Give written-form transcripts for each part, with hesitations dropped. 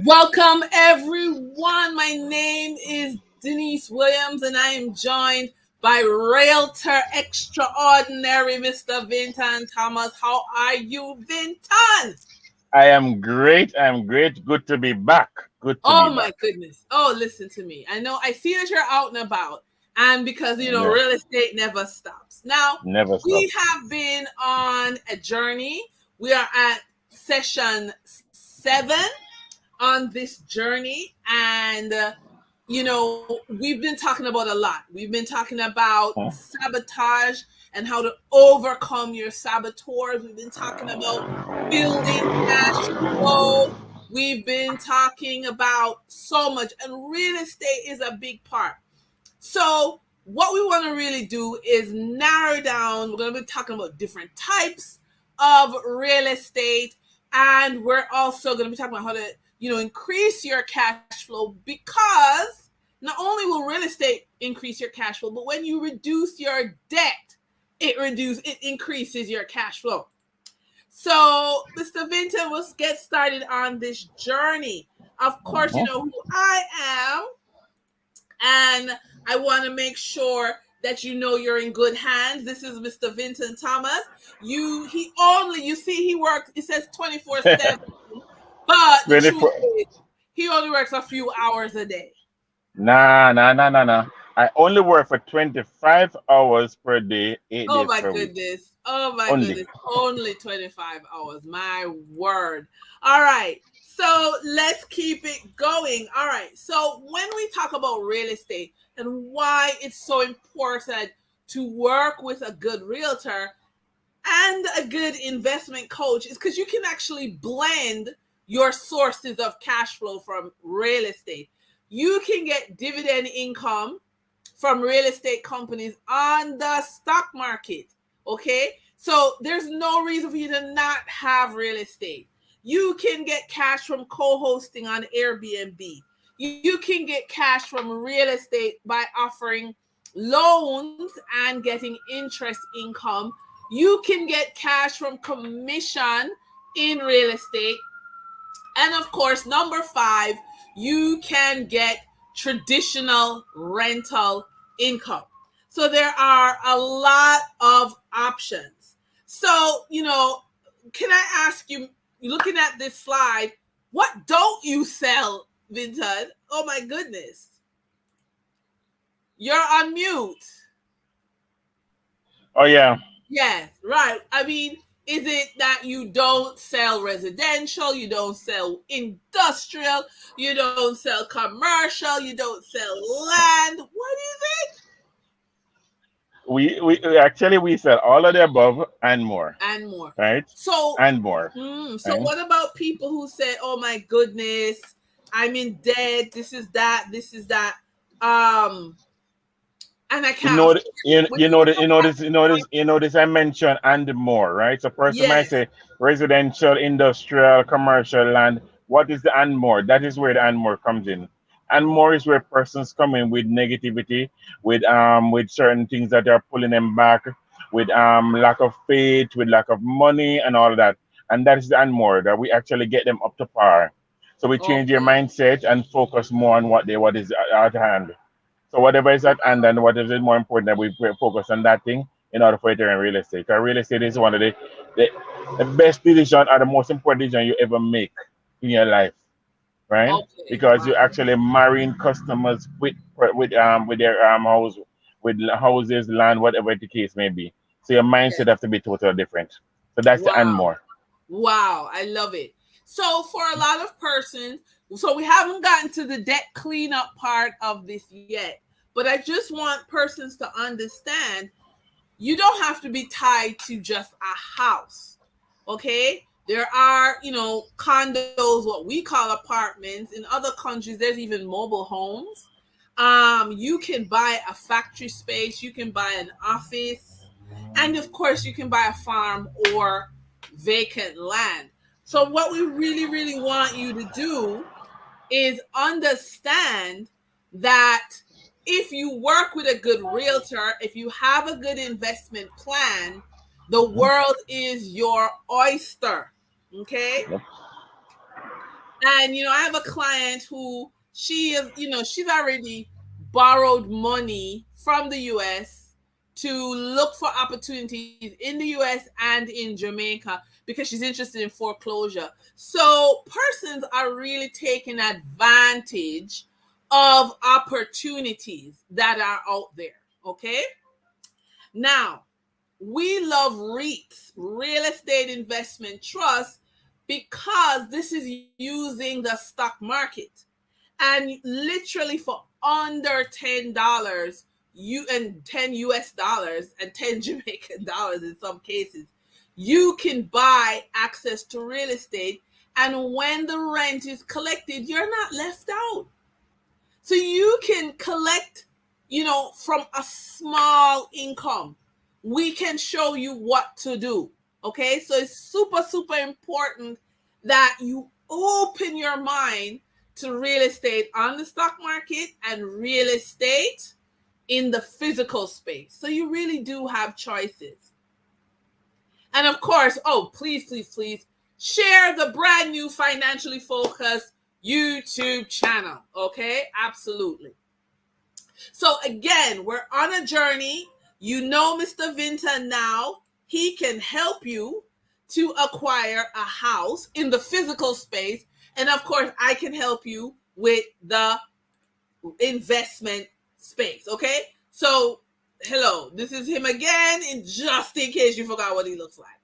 Welcome, everyone. My name is Denise Williams, and I am joined by Realtor Extraordinary, Mr. Vinton Thomas. How are you, Vinton? I am great. I'm great. Good to be back. Good to be Oh, my back. goodness. Oh, listen to me. I know I see that you're out and about, and because, Yeah, real estate never stops. Now, never we stops. have been on a journey. We are at session 7 on this journey, and we've been talking about a lot. We've been talking about Huh? sabotage and how to overcome your saboteurs. We've been talking about building cash flow. We've been talking about so much, and real estate is a big part. So what we want to really do is narrow down. We're going to be talking about different types of real estate, and we're also going to be talking about how to, increase your cash flow, because not only will real estate increase your cash flow, but when you reduce your debt, it increases your cash flow. So, Mr. Vinton, let's get started on this journey. Of course, you Mhm. know who I am, and I want to make sure that you're in good hands. This is Mr. Vincent Thomas. You see, he works, it says 24/7, but the truth 24. is he only works a few hours a day. Nah, nah, nah, nah, nah. I only work for 25 hours per day, eight Oh days my per week. goodness. Oh my Only. goodness. Only 25 hours. My word. All right. So let's keep it going. All right. So when we talk about real estate and why it's so important to work with a good realtor and a good investment coach, is because you can actually blend your sources of cash flow from real estate. You can get dividend income from real estate companies on the stock market. Okay. So there's no reason for you to not have real estate. You can get cash from co hosting on Airbnb. You can get cash from real estate by offering loans and getting interest income. You can get cash from commission in real estate. And of course, number 5, you can get traditional rental income. So there are a lot of options. So, can I ask you, looking at this slide, what don't you sell, Vincent? Oh my goodness. You're on mute. Oh, yeah. Yes, right. I mean, is it that you don't sell residential, you don't sell industrial, you don't sell commercial, you don't sell land? What is it? We sell all of the above and more, And more. right? So, And more, so right? what about people who say, "Oh my goodness, I'm in debt. This is that. This is that." Um, and I You can't know, afford th- it. you, When you you know, look the, you know at this, you know this, you know this. I mentioned and more, right? So, person might yes, say residential, industrial, commercial land. What is the and more? That is where the and more comes in. And more is where persons come in with negativity, with certain things that are pulling them back, with lack of faith, with lack of money, and all that. And that is the and more that we actually get them up to par. So we change their okay, mindset and focus more on what is at hand. So whatever is at hand and what is more important that we focus on that thing in order for it to earn real estate. Because real estate is one of the, the best decision or the most important decision you ever make in your life, right? okay, Because wow, you're actually marrying customers with their house, with houses, land, whatever the case may be. So your mindset yes, have to be totally different. So that's the and wow. more. Wow, I love it. So for a lot of persons, so we haven't gotten to the debt cleanup part of this yet, but I just want persons to understand you don't have to be tied to just a house. Okay? There are, condos, what we call apartments. In other countries, there's even mobile homes. You can buy a factory space, you can buy an office, and of course, you can buy a farm or vacant land. So, what we really, really want you to do is understand that if you work with a good realtor, if you have a good investment plan, the Mhm. world is your oyster. Okay? Yep. And I have a client who she is, she's already borrowed money from the US to look for opportunities in the US and in Jamaica because she's interested in foreclosure. So persons are really taking advantage of opportunities that are out there. Okay. Now, we love REITs, real estate investment trust, because this is using the stock market. And literally for under $10, you and 10 US dollars and 10 Jamaican dollars in some cases, you can buy access to real estate. And when the rent is collected, you're not left out. So you can collect, from a small income. We can show you what to do. Okay. So it's super, super important that you open your mind to real estate on the stock market and real estate in the physical space. So you really do have choices. And of course, oh, please, please, please share the brand new Financially Focused YouTube channel. Okay. Absolutely. So again, we're on a journey. You know Mr. Vinta now. He can help you to acquire a house in the physical space. And of course, I can help you with the investment space. Okay? So, hello, this is him again, and just in case you forgot what he looks like.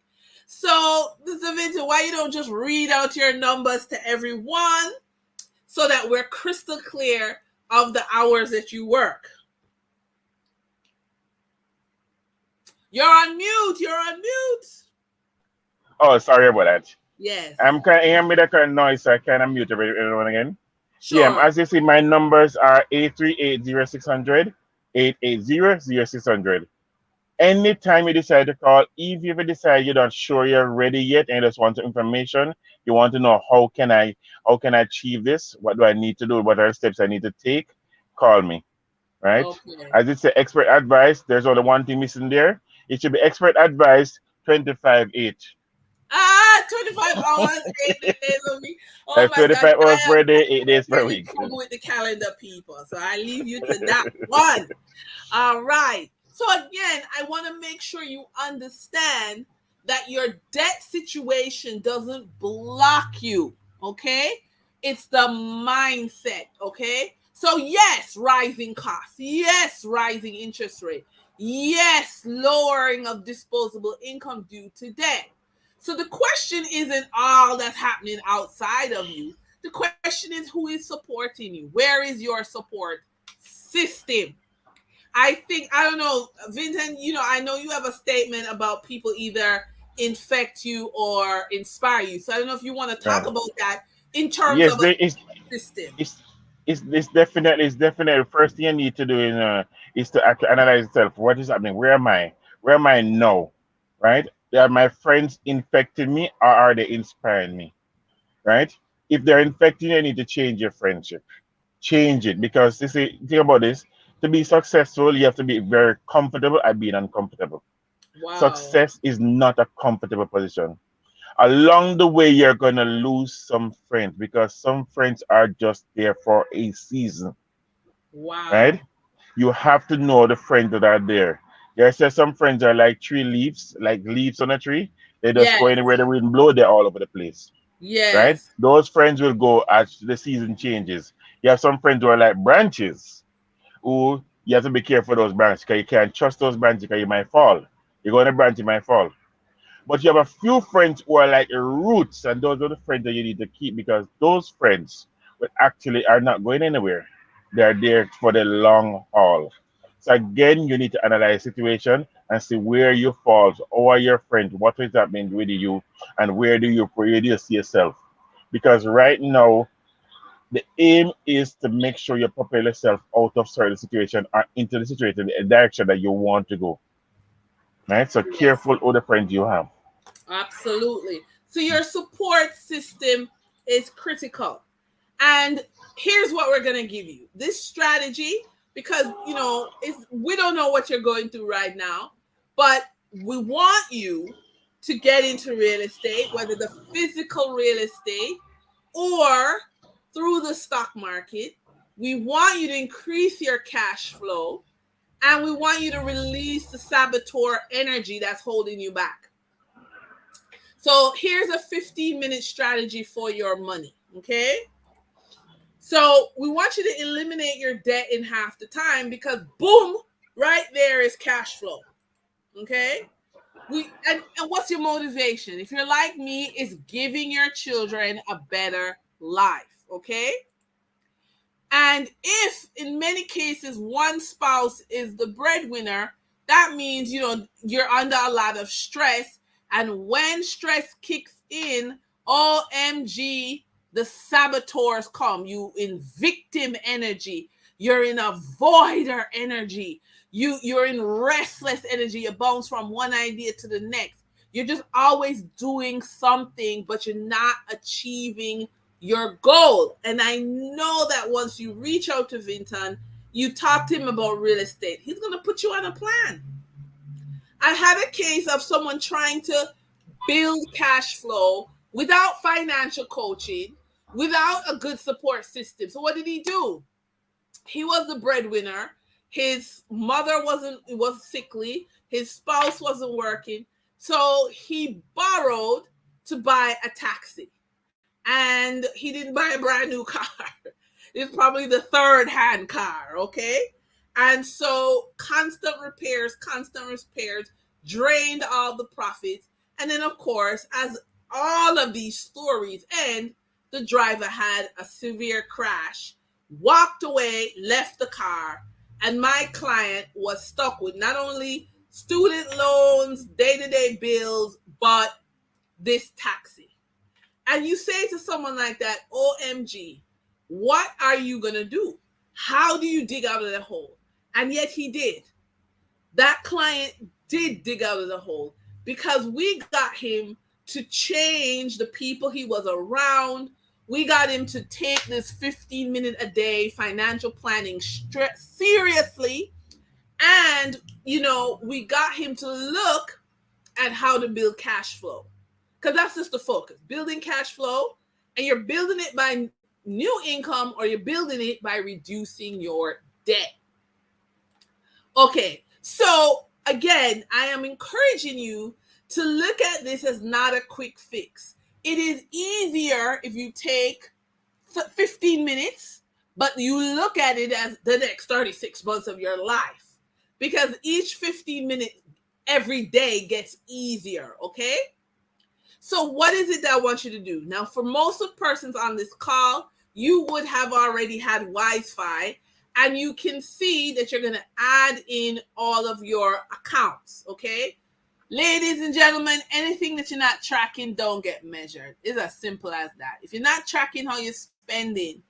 So, Mr. Vinta, why you don't just read out your numbers to everyone so that we're crystal clear of the hours that you work? You're on mute. You're on mute. Oh, sorry about that. Yes. I'm kind of hearing me the current noise, so I kind of mute everyone again. Yeah, Sure. as you see, my numbers are 8380600, 8800600. Anytime you decide to call, if you ever decide you're not sure you're ready yet and you just want information, you want to know how can I achieve this? What do I need to do? What are the steps I need to take? Call me, right? Okay. As it's a expert advice, there's only one thing missing there. It should be expert advice 25/8. 25 hours, 8 days a week. Oh That's my gosh. 25 hours per day, I 8 days am per in week. trouble with the calendar people. So I leave you to that one. All right. So again, I want to make sure you understand that your debt situation doesn't block you. Okay. It's the mindset. Okay. So yes, rising costs. Yes, rising interest rate. Yes, lowering of disposable income due to debt. So the question isn't all that's happening outside of you. The question is, who is supporting you? Where is your support system? I don't know, Vincent, I know you have a statement about people either infect you or inspire you. So I don't know if you want to talk Right. about that in terms Yes, of a there is. system. It's, it's definitely first thing you need to do is to actually analyze yourself. What is happening? Where am I? Where am I now? Right? Are my friends infecting me or are they inspiring me? Right? If they're infecting you, you need to change your friendship. Change it because you see, think about this. To be successful, you have to be very comfortable at being uncomfortable. Wow. Success is not a comfortable position. Along the way, you're gonna lose some friends because some friends are just there for a season, right? Wow. You have to know the friends that are there. There's some friends are like tree leaves, like leaves on a tree. They just go Yes. anywhere the wind blow. They're all over the place, right? Yes. Those friends will go as the season changes. You have some friends who are like branches, who you have to be careful of those branches because you can't trust those branches because you might fall. You go on a branch, you might fall. But you have a few friends who are like roots, and those are the friends that you need to keep because those friends will actually are not going anywhere. They are there for the long haul. So again, you need to analyze the situation and see where you fall. So who are your friends? What is happening with you? And where do you see yourself? Because right now, the aim is to make sure you propel yourself out of certain situation or into the situation, the direction that you want to go. Right? So Yes. careful who the friends you have. Absolutely. So your support system is critical. And here's what we're going to give you. This strategy, because we don't know what you're going through right now, but we want you to get into real estate, whether the physical real estate or through the stock market. We want you to increase your cash flow, and we want you to release the saboteur energy that's holding you back. So here's a 15-minute strategy for your money. Okay. So we want you to eliminate your debt in half the time, because boom, right there is cash flow. Okay. And what's your motivation? If you're like me, it's giving your children a better life. Okay. And if in many cases one spouse is the breadwinner, that means, you're under a lot of stress. And when stress kicks in, OMG, the saboteurs come. You in victim energy, you're in avoider energy, you're in restless energy, you bounce from one idea to the next. You're just always doing something, but you're not achieving your goal. And I know that once you reach out to Vinton, you talk to him about real estate, he's going to put you on a plan. I had a case of someone trying to build cash flow without financial coaching, without a good support system. So what did he do? He was the breadwinner. His mother was sickly. His spouse wasn't working. So he borrowed to buy a taxi. And he didn't buy a brand new car. It's probably the third hand car, okay? And so constant repairs drained all the profits. And then, of course, as all of these stories end, the driver had a severe crash, walked away, left the car, and my client was stuck with not only student loans, day to day bills, but this taxi. And you say to someone like that, OMG, what are you going to do? How do you dig out of the hole? And yet he did. That client did dig out of the hole, because we got him to change the people he was around. We got him to take this 15-minute a day financial planning seriously. And, we got him to look at how to build cash flow, because that's just the focus, building cash flow. And you're building it by new income, or you're building it by reducing your debt. Okay, so again, I am encouraging you to look at this as not a quick fix. It is easier if you take 15 minutes, but you look at it as the next 36 months of your life, because each 15 minutes every day gets easier. Okay. So what is it that I want you to do? Now, for most of persons on this call, you would have already had Wi-Fi, and you can see that you're going to add in all of your accounts. Okay. Ladies and gentlemen, anything that you're not tracking don't get measured. It's as simple as that. If you're not tracking how you're spending,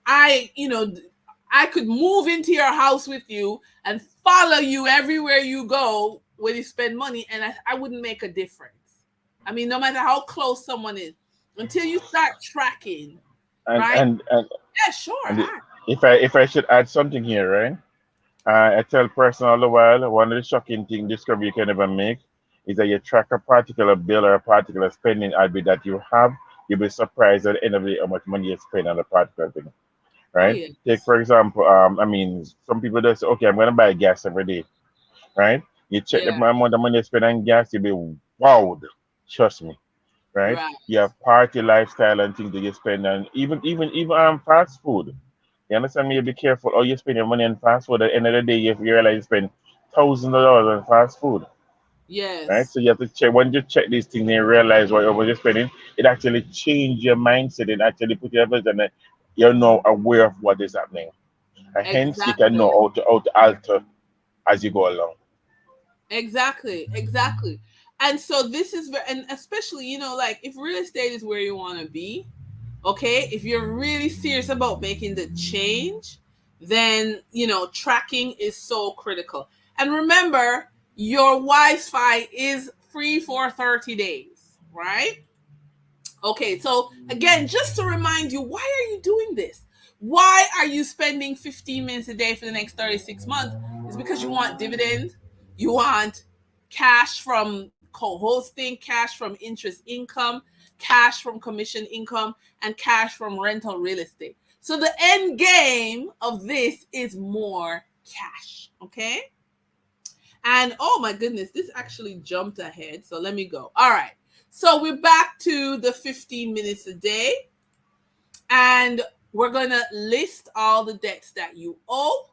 I could move into your house with you and follow you everywhere you go when you spend money, and I wouldn't make a difference. I mean, no matter how close someone is, until you start tracking, and right? and and, Yeah, sure. and if I should add something here, right? I tell person all the while, one of the shocking thing discovery you can ever make is that you track a particular bill or a particular spending habit that you have. You'll be surprised at the end of the day how much money you spend on a particular thing, Oh, right? Take yes. for example, I mean, some people just say, okay, I'm gonna buy gas every day, right? You check the Yeah. amount of money you spend on gas, you'll be wowed. Trust me, right? Right. You have party lifestyle and things that you spend on, even fast food. You understand me? You be careful how you spend your money on fast food. At the end of the day, you realize you spend thousands of dollars on fast food, right? Yes. So you have to check when you check these things and you realize what you're spending. It actually change your mindset and actually put your efforts and you're now aware of what is happening. And hence, you can know Exactly. how to alter as you go along. Exactly. Exactly. And so this is and especially, like if real estate is where you want to be, okay, if you're really serious about making the change, then tracking is so critical. And remember, your Wi-Fi is free for 30 days, right? Okay, so again, just to remind you, why are you doing this? Why are you spending 15 minutes a day for the next 36 months? It's because you want dividend, you want cash from co-hosting, cash from interest income. cash from commission income, and cash from rental real estate. So the end game of this is more cash. Okay. And oh my goodness, this actually jumped ahead. So let me go. All right. So we're back to the 15 minutes a day. And we're going to list all the debts that you owe.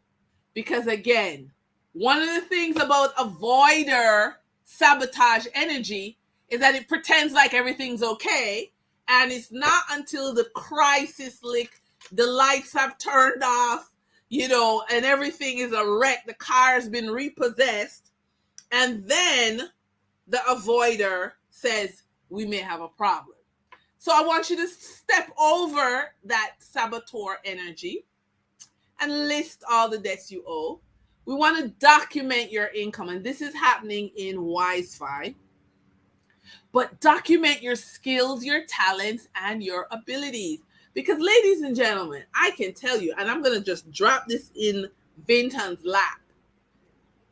Because again, one of the things about avoider sabotage energy is that it pretends like everything's okay. And it's not until the crisis, like the lights have turned off, and everything is a wreck, the car has been repossessed. And then the avoider says, we may have a problem. So I want you to step over that saboteur energy and list all the debts you owe. We want to document your income, and this is happening in WiseFi. But document your skills, your talents, and your abilities. Because, ladies and gentlemen, I can tell you, and I'm going to just drop this in Vinton's lap.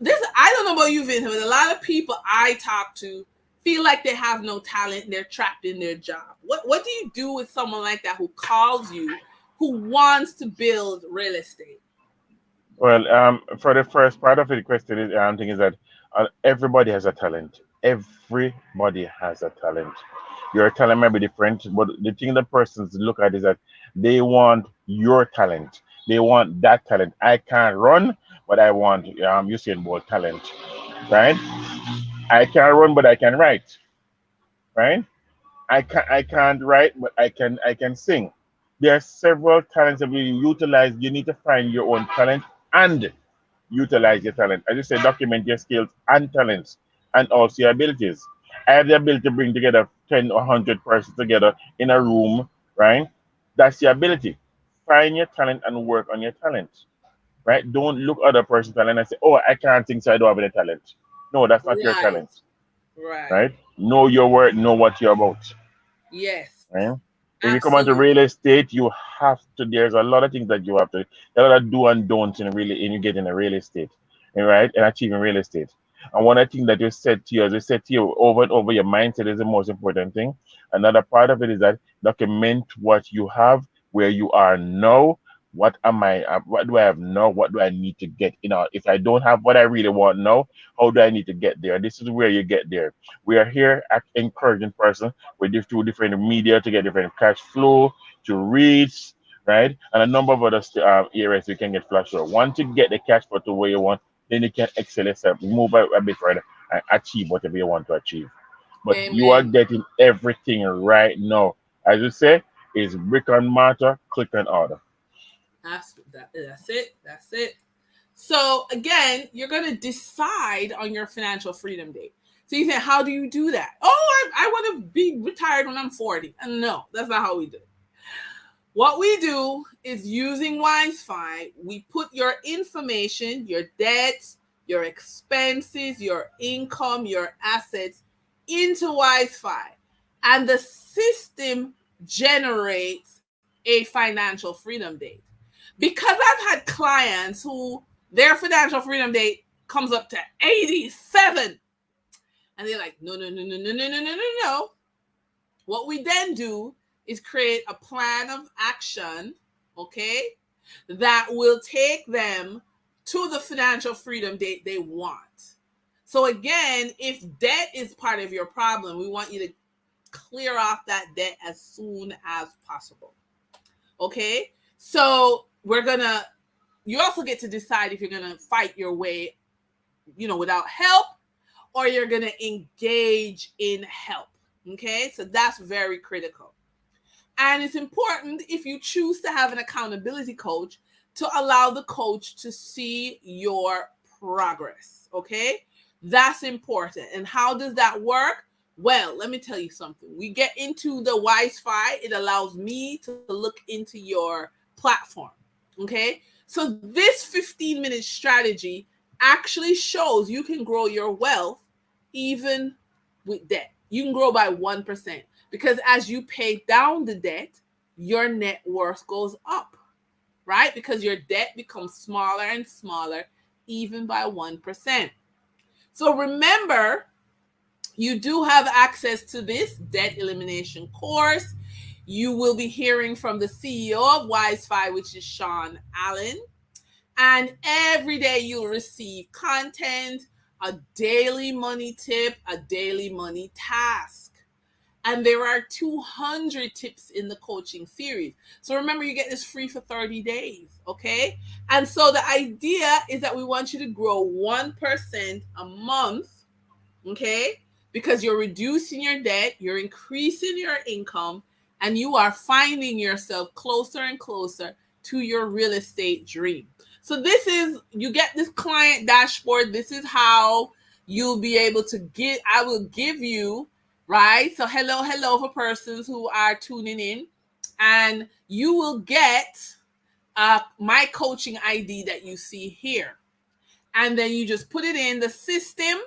I don't know about you, Vinton, but a lot of people I talk to feel like they have no talent and they're trapped in their job. What do you do with someone like that who calls you, who wants to build real estate? Well, for the first part of it, the question is, thing is that everybody has a talent. Everybody has a talent. Your talent might be different, but the thing that persons look at is that they want your talent. They want that talent. I can't run, but I want Usain Bolt talent, right? I can't run, but I can write, right? I can't write, but I can sing. There are several talents that we utilize. You need to find your own talent and utilize your talent. As you say, document your skills and talents and also your abilities. I have the ability to bring together 10 or 100 persons together in a room, right? That's your ability. Find your talent and work on your talent, right? Don't look at other person's talent and say, oh, I can't sing, so I don't have any talent. No, that's not your Right, talent, right. right? Know your work, know what you're about. Yes, Right? If you come onto absolutely. real estate, you have to. There's a lot of things that you have to. There are a lot of do and don'ts in you get in a real estate, right? And achieving real estate. And one of the things that you said to you, as I said to you over and over, your mindset is the most important thing. Another part of it is that document what you have, where you are now. What am I? What do I have now? What do I need to get? If I don't have what I really want now, how do I need to get there? This is where you get there. We are here at encouraging person with through different media to get different cash flow, to reach, right? And a number of other areas you can get flash flow. Once you get the cash flow to where you want, then you can excel yourself, move a bit further, and achieve whatever you want to achieve. But you are Amen. getting everything right now. As you say, is brick and mortar, click and order. That's it. That's it. So again, you're going to decide on your financial freedom date. So you say, how do you do that? Oh, I want to be retired when I'm 40. And no, that's not how we do it. What we do is using WiseFi, we put your information, your debts, your expenses, your income, your assets into WiseFi. And the system generates a financial freedom date. Because I've had clients who their financial freedom date comes up to 87. And they're like, no, no, no, no, no, no, no, no, no, no. What we then do is create a plan of action, okay, that will take them to the financial freedom date they want. So, again, if debt is part of your problem, we want you to clear off that debt as soon as possible. Okay? So, you also get to decide if you're going to fight your way, without help, or you're going to engage in help. Okay? So, that's very critical. And it's important if you choose to have an accountability coach to allow the coach to see your progress. Okay. That's important. And how does that work? Well, let me tell you something. We get into the WiseFi, it allows me to look into your platform. Okay. So this 15-minute strategy actually shows you can grow your wealth even with debt. You can grow by 1% because as you pay down the debt, your net worth goes up, right? Because your debt becomes smaller and smaller, even by 1%. So remember, You do have access to this debt elimination course. You will be hearing from the CEO of Wi-Fi, which is Sean Allen. And every day you'll receive content, a daily money tip, a daily money task. And there are 200 tips in the coaching series. So remember, you get this free for 30 days. Okay. And so the idea is that we want you to grow 1% a month. Okay. Because you're reducing your debt, you're increasing your income, and you are finding yourself closer and closer to your real estate dream. So this is, you get this client dashboard. This is how you'll be able to get, I will give you, right? So hello for persons who are tuning in, and you will get my coaching ID that you see here. And then you just put it in the system,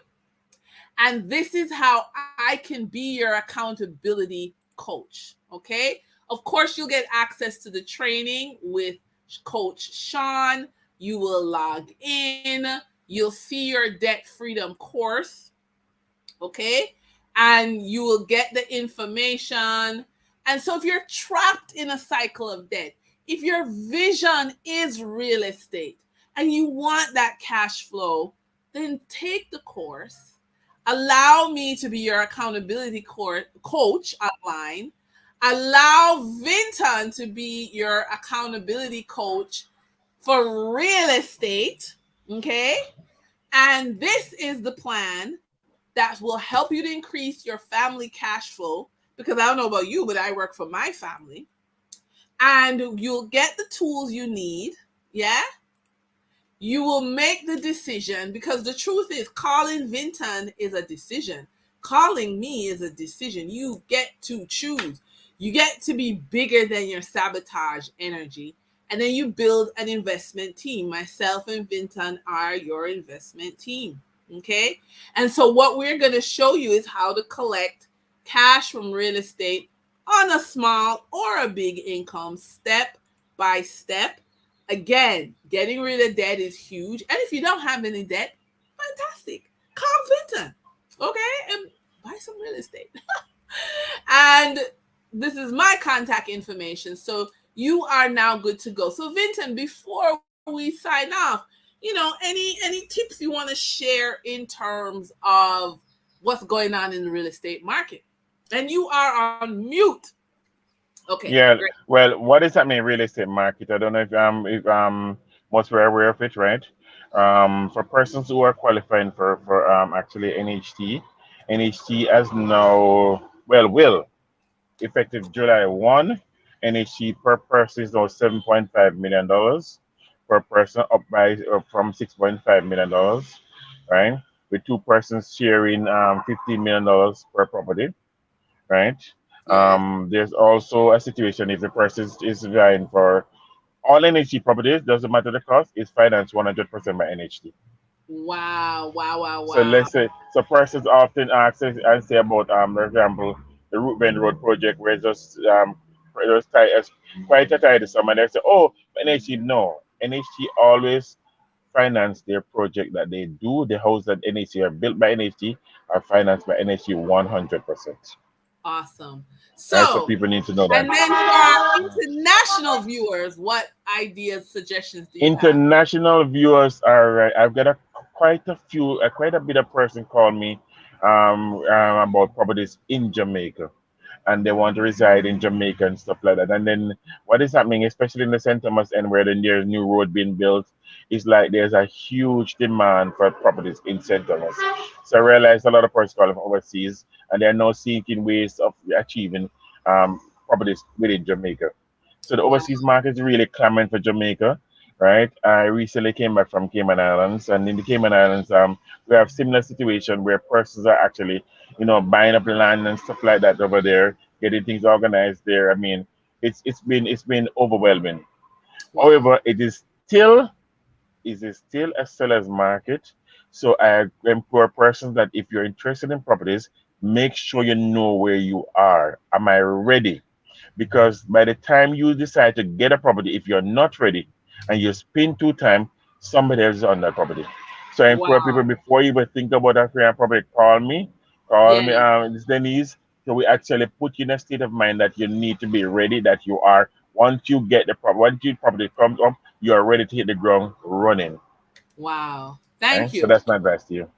and this is how I can be your accountability coach. Okay. Of course, you'll get access to the training with Coach Sean. You will log in. You'll see your debt freedom course. Okay. And you will get the information. And so, if you're trapped in a cycle of debt, if your vision is real estate and you want that cash flow, then take the course. Allow me to be your accountability coach online. Allow Vinton to be your accountability coach for real estate. Okay. And this is the plan that will help you to increase your family cash flow. Because I don't know about you, but I work for my family. And you'll get the tools you need. Yeah. You will make the decision, because the truth is, calling Vinton is a decision. Calling me is a decision. You get to choose. You get to be bigger than your sabotage energy. And then you build an investment team. Myself and Vinton are your investment team. Okay. And so, what we're going to show you is how to collect cash from real estate on a small or a big income, step by step. Again, getting rid of debt is huge. And if you don't have any debt, fantastic. Call Vinton. Okay. And buy some real estate. And this is my contact information. So you are now good to go. So Vinton, before we sign off, any tips you want to share in terms of what's going on in the real estate market? And you are on mute. Okay, Yeah, great. well, what is happening in real estate market? I don't know if most were aware of it, right? For persons who are qualifying for actually NHT, NHT has now, well, will effective July 1, NHT per person is now $7.5 million per person, up by from $6.5 million, right? With two persons sharing $15 million per property, right? Yes. There's also a situation if the person is vying for all NHT properties, doesn't matter the cost, is financed 100% by NHT. Wow, wow, wow, So wow. let's say, so persons often ask us and say about, for example, the Root Bend Road project where it's just tight, as quite a tight sum, and they say, oh, NHT, no. NHT always finance their project that they do. The house that NHT are built by NHT are financed by NHT 100%. Awesome. Right, so So, people need to know that. and then for our international viewers, what ideas, suggestions do you have? International viewers are right. I've got quite a few, quite a bit of person call me about properties in Jamaica, and they want to reside in Jamaica and stuff like that. And then what is happening, especially in the St. Thomas end where there's new road being built, is like there's a huge demand for properties in St. Thomas. So I realized a lot of persons call from overseas, and they're now seeking ways of achieving properties within Jamaica. So the Wow. overseas market is really clamoring for Jamaica, right? I recently came back from Cayman Islands, and in the Cayman Islands, we have similar situation where persons are actually, buying up land and stuff like that over there, getting things organized there. I mean, it's been overwhelming. Wow. However, it is still a seller's market. So I implore persons that if you're interested in properties, make sure you know where you are. Am I ready? Because by the time you decide to get a property, if you're not ready and you spend too time, somebody else is on that property. So I implore people Wow. before you even think about acquiring a property, call me. Call me, Yes. it's Denise. So we actually put you in a state of mind that you need to be ready. That you are once you get the problem, once your property comes up, you are ready to hit the ground running. Wow. Right? Thank So you. that's my advice to you.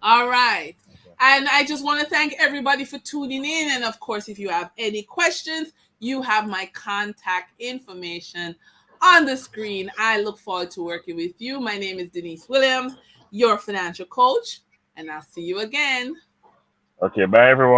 All right. Okay. And I just want to thank everybody for tuning in. And of course, if you have any questions, you have my contact information on the screen. I look forward to working with you. My name is Denise Williams, your financial coach, and I'll see you again. Okay. Bye, everyone.